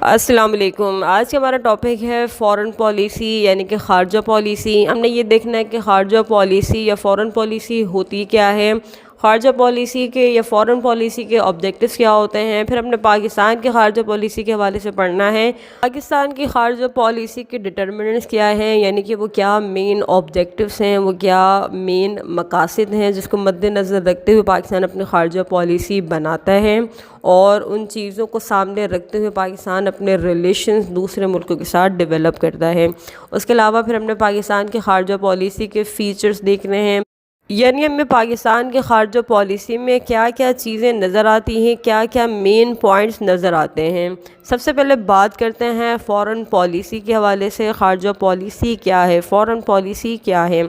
السلام علیکم۔ آج کا ہمارا ٹاپک ہے فارن پالیسی یعنی کہ خارجہ پالیسی۔ ہم نے یہ دیکھنا ہے کہ خارجہ پالیسی یا فارن پالیسی ہوتی کیا ہے، خارجہ پالیسی کے یا فارن پالیسی کے آبجیکٹیوز کیا ہوتے ہیں۔ پھر ہم نے پاکستان کی خارجہ پالیسی کے حوالے سے پڑھنا ہے پاکستان کی خارجہ پالیسی کے ڈٹرمنٹس کیا ہیں، یعنی کہ وہ کیا مین آبجیکٹیوز ہیں، وہ کیا مین مقاصد ہیں جس کو مد نظر رکھتے ہوئے پاکستان اپنی خارجہ پالیسی بناتا ہے، اور ان چیزوں کو سامنے رکھتے ہوئے پاکستان اپنے ریلیشنز دوسرے ملکوں کے ساتھ ڈیولپ کرتا ہے۔ اس کے علاوہ پھر ہم نے پاکستان کی خارجہ پالیسی کے فیچرز دیکھنے ہیں، یعنی ہمیں پاکستان کے خارجہ پالیسی میں کیا کیا چیزیں نظر آتی ہیں، کیا کیا مین پوائنٹس نظر آتے ہیں۔ سب سے پہلے بات کرتے ہیں فارن پالیسی کے حوالے سے۔ خارجہ پالیسی کیا ہے، فارن پالیسی کیا ہے؟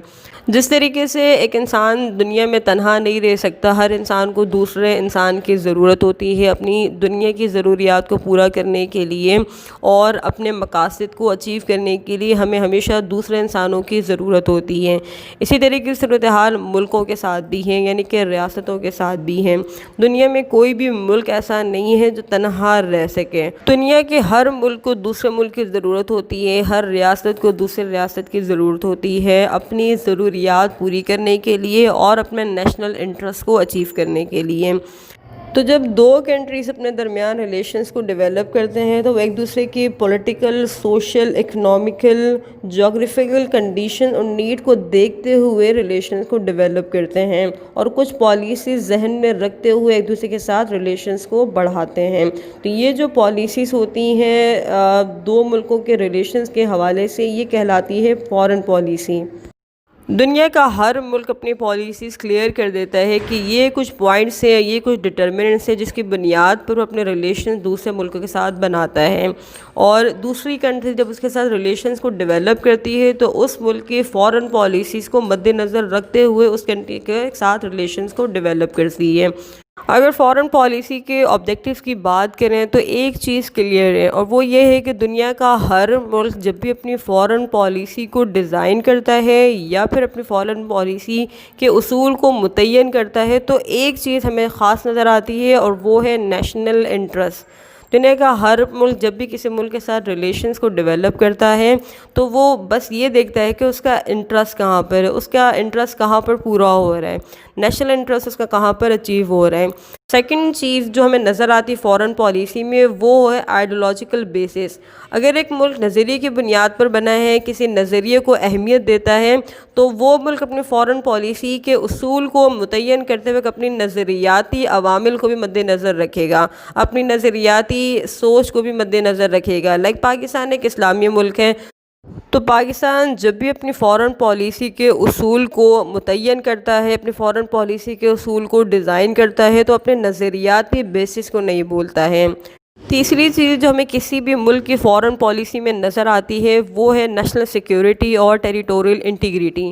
جس طریقے سے ایک انسان دنیا میں تنہا نہیں رہ سکتا، ہر انسان کو دوسرے انسان کی ضرورت ہوتی ہے اپنی دنیا کی ضروریات کو پورا کرنے کے لیے اور اپنے مقاصد کو اچیو کرنے کے لیے ہمیں ہمیشہ دوسرے انسانوں کی ضرورت ہوتی ہے۔ اسی طریقے سے صورتحال ملکوں کے ساتھ بھی ہیں، یعنی کہ ریاستوں کے ساتھ بھی ہیں۔ دنیا میں کوئی بھی ملک ایسا نہیں ہے جو تنہا رہ سکے، دنیا کے ہر ملک کو دوسرے ملک کی ضرورت ہوتی ہے، ہر ریاست کو دوسرے ریاست کی ضرورت ہوتی ہے اپنی ضروریات پوری کرنے کے لیے اور اپنے نیشنل انٹرسٹ کو اچیو کرنے کے لیے۔ تو جب دو کنٹریز اپنے درمیان ریلیشنز کو ڈیولپ کرتے ہیں تو وہ ایک دوسرے کی political, social, economical, geographical condition اور نیڈ کو دیکھتے ہوئے ریلیشنز کو ڈیولپ کرتے ہیں اور کچھ پالیسیز ذہن میں رکھتے ہوئے ایک دوسرے کے ساتھ ریلیشنز کو بڑھاتے ہیں۔ تو یہ جو پالیسیز ہوتی ہیں دو ملکوں کے ریلیشنز کے حوالے سے، یہ کہلاتی ہے فارن پالیسی۔ دنیا کا ہر ملک اپنی پالیسیز کلیئر کر دیتا ہے کہ یہ کچھ پوائنٹس ہیں، یہ کچھ ڈٹرمنٹس ہیں جس کی بنیاد پر وہ اپنے ریلیشنز دوسرے ملکوں کے ساتھ بناتا ہے، اور دوسری کنٹری جب اس کے ساتھ ریلیشنز کو ڈیولپ کرتی ہے تو اس ملک کی فارن پالیسیز کو مد نظر رکھتے ہوئے اس کنٹری کے ساتھ ریلیشنز کو ڈیولپ کرتی ہے۔ اگر فارن پالیسی کے آبجیکٹیوز کی بات کریں تو ایک چیز کلیئر ہے، اور وہ یہ ہے کہ دنیا کا ہر ملک جب بھی اپنی فارن پالیسی کو ڈیزائن کرتا ہے یا پھر اپنی فارن پالیسی کے اصول کو متعین کرتا ہے تو ایک چیز ہمیں خاص نظر آتی ہے، اور وہ ہے نیشنل انٹرسٹ۔ دنیا کا ہر ملک جب بھی کسی ملک کے ساتھ ریلیشنز کو ڈیولپ کرتا ہے تو وہ بس یہ دیکھتا ہے کہ اس کا انٹرسٹ کہاں پر ہے، اس کا انٹرسٹ کہاں پر پورا ہو رہا ہے، نیشنل انٹرسٹ اس کا کہاں پر اچیو ہو رہا ہے۔ سیکنڈ چیز جو ہمیں نظر آتی فارن پالیسی میں وہ ہے آئیڈیولوجیکل بیسس۔ اگر ایک ملک نظریے کی بنیاد پر بنا ہے، کسی نظریے کو اہمیت دیتا ہے، تو وہ ملک اپنی فارن پالیسی کے اصول کو متعین کرتے ہوئے اپنی نظریاتی عوامل کو بھی مد نظر رکھے گا، اپنی نظریاتی سوچ کو بھی مد نظر رکھے گا۔ پاکستان ایک اسلامی ملک ہے، تو پاکستان جب بھی اپنی فارن پالیسی کے اصول کو متعین کرتا ہے، اپنی فارن پالیسی کے اصول کو ڈیزائن کرتا ہے تو اپنے نظریاتی بیسس کو نہیں بولتا ہے۔ تیسری چیز جو ہمیں کسی بھی ملک کی فارن پالیسی میں نظر آتی ہے وہ ہے نیشنل سیکیورٹی اور ٹیریٹوریل انٹیگریٹی۔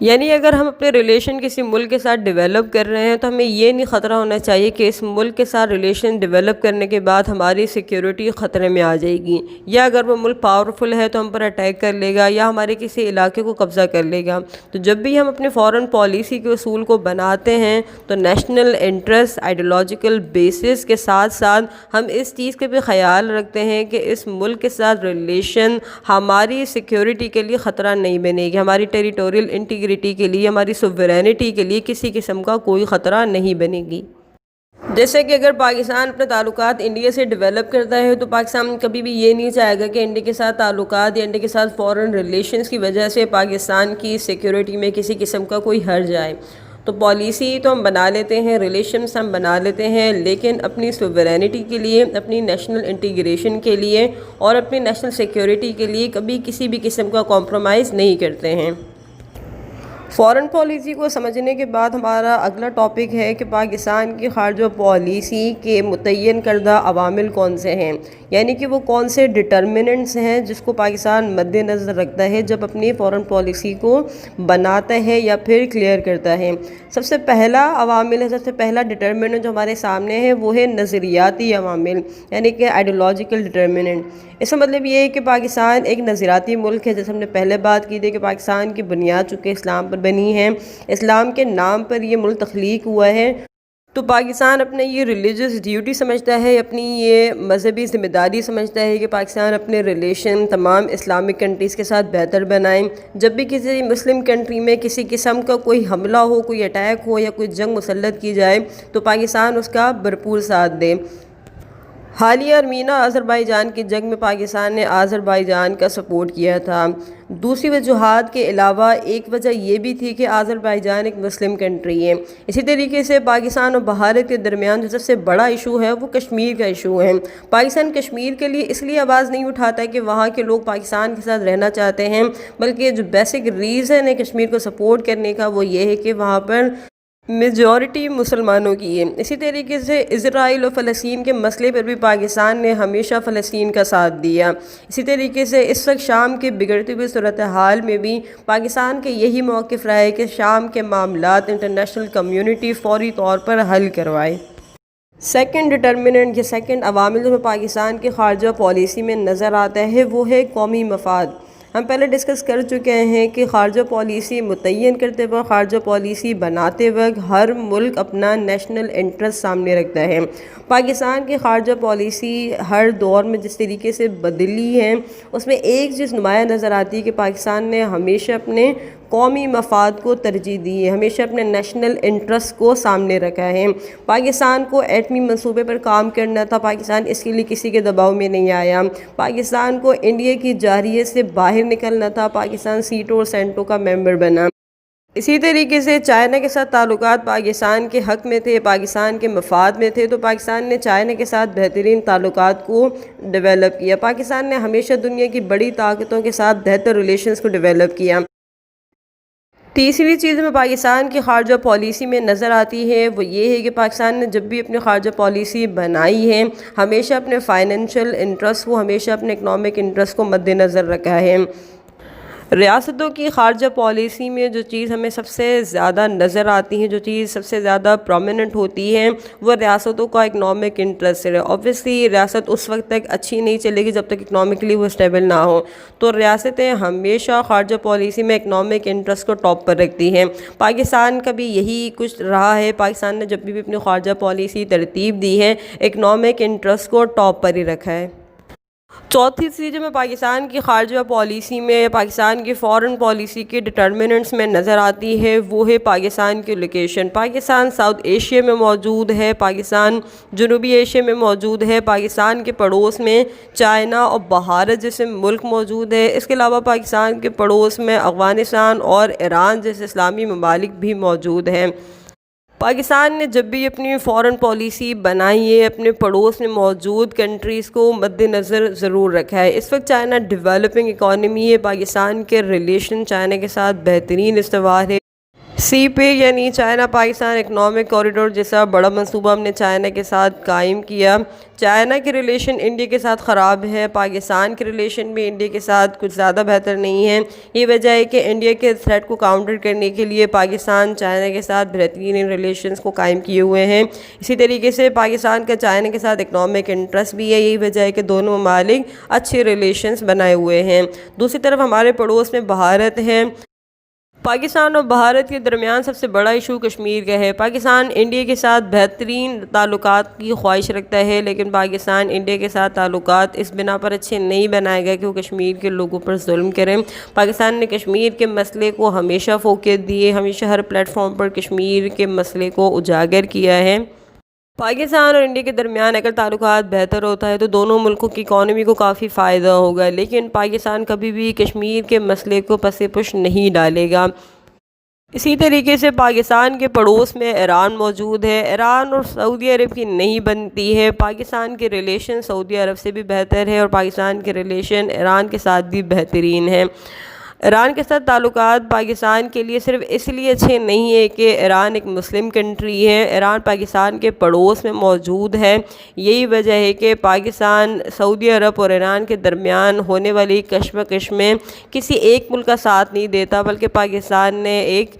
یعنی اگر ہم اپنے ریلیشن کسی ملک کے ساتھ ڈیولپ کر رہے ہیں تو ہمیں یہ نہیں خطرہ ہونا چاہیے کہ اس ملک کے ساتھ ریلیشن ڈیولپ کرنے کے بعد ہماری سیکیورٹی خطرے میں آ جائے گی، یا اگر وہ ملک پاورفل ہے تو ہم پر اٹیک کر لے گا یا ہمارے کسی علاقے کو قبضہ کر لے گا۔ تو جب بھی ہم اپنے فارن پالیسی کے اصول کو بناتے ہیں تو نیشنل انٹرسٹ، آئیڈیولوجیکل بیسس کے ساتھ ساتھ ہم اس چیز کا بھی خیال رکھتے ہیں کہ اس ملک کے ساتھ ریلیشن ہماری سیکیورٹی کے لیے خطرہ نہیں بنے گی، ہماری ٹیریٹوریل انٹیگریٹی کے لیے، ہماری سوورینٹی کے لیے کسی قسم کا کوئی خطرہ نہیں بنے گی۔ جیسے کہ اگر پاکستان اپنے تعلقات انڈیا سے ڈیولپ کرتا ہے تو پاکستان کبھی بھی یہ نہیں چاہے گا کہ انڈیا کے ساتھ تعلقات یا انڈیا کے ساتھ فارن ریلیشنز کی وجہ سے پاکستان کی سیکیورٹی میں کسی قسم کا کوئی حرج آئے۔ تو پالیسی تو ہم بنا لیتے ہیں، ریلیشنز ہم بنا لیتے ہیں، لیکن اپنی سوورینٹی کے لیے، اپنی نیشنل انٹیگریشن کے لیے اور اپنی نیشنل سیکیورٹی کے لیے کبھی کسی بھی قسم کا کمپرومائز نہیں کرتے ہیں۔ فارن پالیسی کو سمجھنے کے بعد ہمارا اگلا ٹاپک ہے کہ پاکستان کی خارجہ پالیسی کے متعین کردہ عوامل کون سے ہیں، یعنی کہ وہ کون سے ڈٹرمننٹس ہیں جس کو پاکستان مد نظر رکھتا ہے جب اپنی فارن پالیسی کو بناتا ہے یا پھر کلیئر کرتا ہے۔ سب سے پہلا عوامل ہے، سب سے پہلا ڈٹرمننٹ جو ہمارے سامنے ہے وہ ہے نظریاتی عوامل، یعنی کہ آئیڈیولوجیکل ڈٹرمننٹ۔ اس کا مطلب یہ ہے کہ پاکستان ایک نظریاتی ملک ہے، جیسے ہم نے پہلے بات کی تھی کہ پاکستان کی بنیاد چونکہ اسلام پر بنی ہے، اسلام کے نام پر یہ ملک تخلیق ہوا ہے، تو پاکستان اپنے یہ ریلیجس ڈیوٹی سمجھتا ہے، اپنی یہ مذہبی ذمہ داری سمجھتا ہے کہ پاکستان اپنے ریلیشن تمام اسلامک کنٹریز کے ساتھ بہتر بنائیں۔ جب بھی کسی مسلم کنٹری میں کسی قسم کا کوئی حملہ ہو، کوئی اٹیک ہو یا کوئی جنگ مسلط کی جائے تو پاکستان اس کا بھرپور ساتھ دے۔ حالیہ ارمینہ آذربائیجان کی جنگ میں پاکستان نے آذربائیجان کا سپورٹ کیا تھا۔ دوسری وجوہات کے علاوہ ایک وجہ یہ بھی تھی کہ آذربائیجان ایک مسلم کنٹری ہے۔ اسی طریقے سے پاکستان اور بھارت کے درمیان جو سب سے بڑا ایشو ہے وہ کشمیر کا ایشو ہے۔ پاکستان کشمیر کے لیے اس لیے آواز نہیں اٹھاتا کہ وہاں کے لوگ پاکستان کے ساتھ رہنا چاہتے ہیں، بلکہ جو بیسک ریزن ہے کشمیر کو سپورٹ کرنے کا وہ یہ ہے کہ وہاں پر میجورٹی مسلمانوں کی ہے۔ اسی طریقے سے اسرائیل اور فلسطین کے مسئلے پر بھی پاکستان نے ہمیشہ فلسطین کا ساتھ دیا۔ اسی طریقے سے اس وقت شام کے بگڑتی ہوئی صورتحال میں بھی پاکستان کے یہی موقف رہا ہے کہ شام کے معاملات انٹرنیشنل کمیونٹی فوری طور پر حل کروائے۔ سیکنڈ ڈٹرمننٹ یا سیکنڈ عوامل جو پاکستان کی خارجہ پالیسی میں نظر آتا ہے وہ ہے قومی مفاد۔ ہم پہلے ڈسکس کر چکے ہیں کہ خارجہ پالیسی متعین کرتے وقت، خارجہ پالیسی بناتے وقت ہر ملک اپنا نیشنل انٹرسٹ سامنے رکھتا ہے۔ پاکستان کی خارجہ پالیسی ہر دور میں جس طریقے سے بدلی ہے اس میں ایک چیز نمایاں نظر آتی ہے کہ پاکستان نے ہمیشہ اپنے قومی مفاد کو ترجیح دی ہے، ہمیشہ اپنے نیشنل انٹرسٹ کو سامنے رکھا ہے۔ پاکستان کو ایٹمی منصوبے پر کام کرنا تھا، پاکستان اس کے لیے کسی کے دباؤ میں نہیں آیا۔ پاکستان کو انڈیا کی جارحیت سے باہر نکلنا تھا، پاکستان سیٹو اور سینٹو کا ممبر بنا۔ اسی طریقے سے چائنا کے ساتھ تعلقات پاکستان کے حق میں تھے، پاکستان کے مفاد میں تھے، تو پاکستان نے چائنا کے ساتھ بہترین تعلقات کو ڈیولپ کیا۔ پاکستان نے ہمیشہ دنیا کی بڑی طاقتوں کے ساتھ بہتر ریلیشنز کو ڈیولپ کیا۔ تیسری چیز میں پاکستان کی خارجہ پالیسی میں نظر آتی ہے وہ یہ ہے کہ پاکستان نے جب بھی اپنی خارجہ پالیسی بنائی ہے ہمیشہ اپنے فائنینشیل انٹرسٹ کو، ہمیشہ اپنے اکنامک انٹرسٹ کو مد نظر رکھا ہے۔ ریاستوں کی خارجہ پالیسی میں جو چیز ہمیں سب سے زیادہ نظر آتی ہے، جو چیز سب سے زیادہ پرومیننٹ ہوتی ہے وہ ریاستوں کا اکنامک انٹرسٹ ہے۔ اوبویسلی ریاست اس وقت تک اچھی نہیں چلے گی جب تک اکنامکلی وہ اسٹیبل نہ ہو، تو ریاستیں ہمیشہ خارجہ پالیسی میں اکنامک انٹرسٹ کو ٹاپ پر رکھتی ہیں۔ پاکستان کا بھی یہی کچھ رہا ہے، پاکستان نے جب بھی اپنی خارجہ پالیسی ترتیب دی ہے اکنامک انٹرسٹ کو ٹاپ پر ہی رکھا ہے۔ چوتھی چیز جو میں پاکستان کی خارجہ پالیسی میں، پاکستان کی فارن پالیسی کے ڈٹرمننٹس میں نظر آتی ہے وہ ہے پاکستان کی لوکیشن۔ پاکستان ساؤتھ ایشیا میں موجود ہے، پاکستان جنوبی ایشیا میں موجود ہے، پاکستان کے پڑوس میں چائنا اور بھارت جیسے ملک موجود ہے۔ اس کے علاوہ پاکستان کے پڑوس میں افغانستان اور ایران جیسے اسلامی ممالک بھی موجود ہیں۔ پاکستان نے جب بھی اپنی فارن پالیسی بنائی ہے اپنے پڑوس میں موجود کنٹریز کو مد نظر ضرور رکھا ہے۔ اس وقت چائنا ڈیولپنگ اکانومی ہے، پاکستان کے ریلیشن چائنا کے ساتھ بہترین استوار ہے۔ سی پے یعنی چائنا پاکستان اکنامک کوریڈور جیسا بڑا منصوبہ ہم نے چائنا کے ساتھ قائم کیا۔ چائنا کے ریلیشن انڈیا کے ساتھ خراب ہے، پاکستان کے ریلیشن بھی انڈیا کے ساتھ کچھ زیادہ بہتر نہیں ہے۔ یہ وجہ ہے کہ انڈیا کے تھریٹ کو کاؤنٹر کرنے کے لیے پاکستان چائنا کے ساتھ بہترین ریلیشنز کو قائم کیے ہوئے ہیں۔ اسی طریقے سے پاکستان کا چائنا کے ساتھ اکنامک انٹرسٹ بھی ہے، یہی وجہ ہے کہ دونوں ممالک اچھے ریلیشنز بنائے ہوئے ہیں۔ دوسری طرف ہمارے پڑوس میں بھارت ہے۔ پاکستان اور بھارت کے درمیان سب سے بڑا ایشو کشمیر کا ہے۔ پاکستان انڈیا کے ساتھ بہترین تعلقات کی خواہش رکھتا ہے، لیکن پاکستان انڈیا کے ساتھ تعلقات اس بنا پر اچھے نہیں بنائے گا کہ وہ کشمیر کے لوگوں پر ظلم کریں۔ پاکستان نے کشمیر کے مسئلے کو ہمیشہ فوکس دیے، ہمیشہ ہر پلیٹ فارم پر کشمیر کے مسئلے کو اجاگر کیا ہے۔ پاکستان اور انڈیا کے درمیان اگر تعلقات بہتر ہوتا ہے تو دونوں ملکوں کی اکانومی کو کافی فائدہ ہوگا، لیکن پاکستان کبھی بھی کشمیر کے مسئلے کو پس پش نہیں ڈالے گا۔ اسی طریقے سے پاکستان کے پڑوس میں ایران موجود ہے، ایران اور سعودی عرب کی نہیں بنتی ہے۔ پاکستان کے ریلیشن سعودی عرب سے بھی بہتر ہے اور پاکستان کے ریلیشن ایران کے ساتھ بھی بہترین ہے۔ ایران کے ساتھ تعلقات پاکستان کے لیے صرف اس لیے اچھے نہیں ہے کہ ایران ایک مسلم کنٹری ہے، ایران پاکستان کے پڑوس میں موجود ہے۔ یہی وجہ ہے کہ پاکستان سعودی عرب اور ایران کے درمیان ہونے والی کشمکش میں کسی ایک ملک کا ساتھ نہیں دیتا، بلکہ پاکستان نے ایک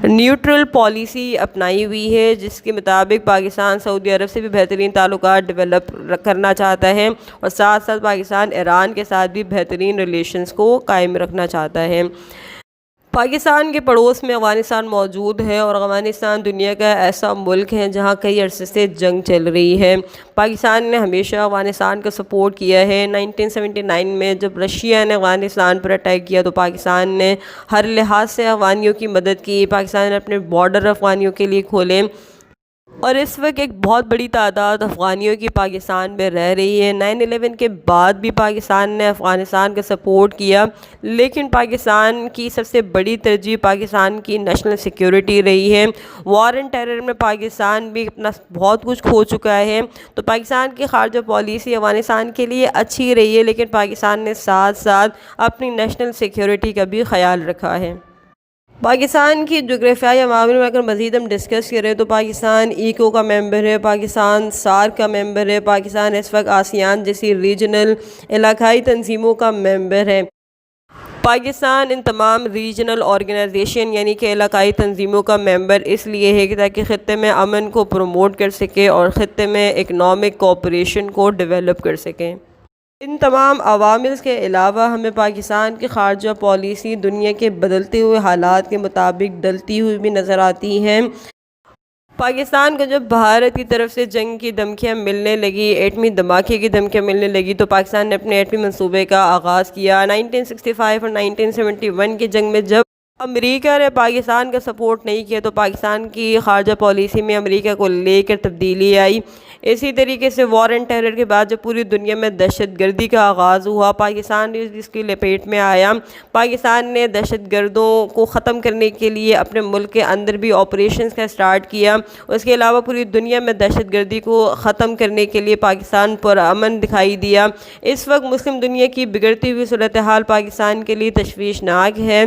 نیوٹرل پالیسی اپنائی ہوئی ہے جس کے مطابق پاکستان سعودی عرب سے بھی بہترین تعلقات ڈیولپ کرنا چاہتا ہے اور ساتھ ساتھ پاکستان ایران کے ساتھ بھی بہترین ریلیشنز کو قائم رکھنا چاہتا ہے۔ پاکستان کے پڑوس میں افغانستان موجود ہے، اور افغانستان دنیا کا ایسا ملک ہے جہاں کئی عرصے سے جنگ چل رہی ہے۔ پاکستان نے ہمیشہ افغانستان کا سپورٹ کیا ہے۔ 1979 میں جب رشیا نے افغانستان پر اٹیک کیا تو پاکستان نے ہر لحاظ سے افغانیوں کی مدد کی۔ پاکستان نے اپنے بارڈر افغانیوں کے لیے کھولے، اور اس وقت ایک بہت بڑی تعداد افغانیوں کی پاکستان میں رہ رہی ہے۔ 9/11 کے بعد بھی پاکستان نے افغانستان کا سپورٹ کیا، لیکن پاکستان کی سب سے بڑی ترجیح پاکستان کی نیشنل سیکیورٹی رہی ہے۔ وار اینڈ ٹیرر میں پاکستان بھی اپنا بہت کچھ کھو چکا ہے، تو پاکستان کی خارجہ پالیسی افغانستان کے لیے اچھی رہی ہے، لیکن پاکستان نے ساتھ ساتھ اپنی نیشنل سیکیورٹی کا بھی خیال رکھا ہے۔ پاکستان کی جغرافیائی معاملے میں اگر مزید ہم ڈسکس کریں تو پاکستان ایکو کا ممبر ہے، پاکستان سارک کا ممبر ہے، پاکستان اس وقت آسیان جیسی ریجنل علاقائی تنظیموں کا ممبر ہے۔ پاکستان ان تمام ریجنل آرگنائزیشن یعنی کہ علاقائی تنظیموں کا ممبر اس لیے ہے کہ تاکہ خطے میں امن کو پروموٹ کر سکے اور خطے میں اکنامک کوآپریشن کو ڈیولپ کر سکیں۔ ان تمام عوامل کے علاوہ ہمیں پاکستان کی خارجہ پالیسی دنیا کے بدلتے ہوئے حالات کے مطابق ڈلتی ہوئی بھی نظر آتی ہے۔ پاکستان کو جب بھارت کی طرف سے جنگ کی دھمکیاں ملنے لگی، ایٹمی دھماکے کی دھمکیاں ملنے لگی، تو پاکستان نے اپنے ایٹمی منصوبے کا آغاز کیا۔ 1965 اور 1971 کی جنگ میں جب امریکہ نے پاکستان کا سپورٹ نہیں کیا تو پاکستان کی خارجہ پالیسی میں امریکہ کو لے کر تبدیلی آئی۔ اسی طریقے سے وار اینڈ ٹیرر کے بعد جب پوری دنیا میں دہشت گردی کا آغاز ہوا، پاکستان اس کی لپیٹ میں آیا۔ پاکستان نے دہشت گردوں کو ختم کرنے کے لیے اپنے ملک کے اندر بھی آپریشنز کا سٹارٹ کیا۔ اس کے علاوہ پوری دنیا میں دہشت گردی کو ختم کرنے کے لیے پاکستان پر امن دکھائی دیا۔ اس وقت مسلم دنیا کی بگڑتی ہوئی صورتحال پاکستان کے لیے تشویشناک ہے۔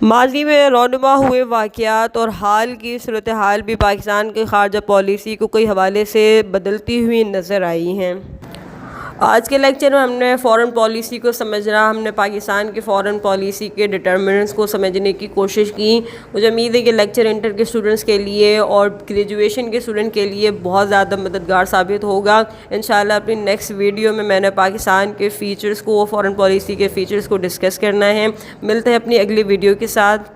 ماضی میں رونما ہوئے واقعات اور حال کی صورتحال بھی پاکستان کی خارجہ پالیسی کو کئی حوالے سے بدلتی ہوئی نظر آئی ہیں۔ آج کے لیکچر میں ہم نے فارن پالیسی کو سمجھنا، ہم نے پاکستان کی فارن پالیسی کے ڈٹرمنٹس کو سمجھنے کی کوشش کی۔ مجھے امید ہے کہ لیکچر انٹر کے اسٹوڈنٹس کے لیے اور گریجویشن کے اسٹوڈنٹ کے لیے بہت زیادہ مددگار ثابت ہوگا۔ انشاءاللہ اپنی نیکسٹ ویڈیو میں نے پاکستان کے فیچرز کو، فارن پالیسی کے فیچرز کو ڈسکس کرنا ہے۔ ملتے ہیں اپنی اگلی ویڈیو کے ساتھ۔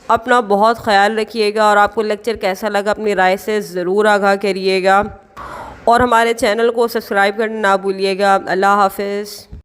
اپنا بہت خیال رکھیے گا، اور آپ کو لیکچر کیسا لگا اپنی رائے سے ضرور آگاہ کریے گا، اور ہمارے چینل کو سبسکرائب کرنا نہ بھولیے گا۔ اللہ حافظ۔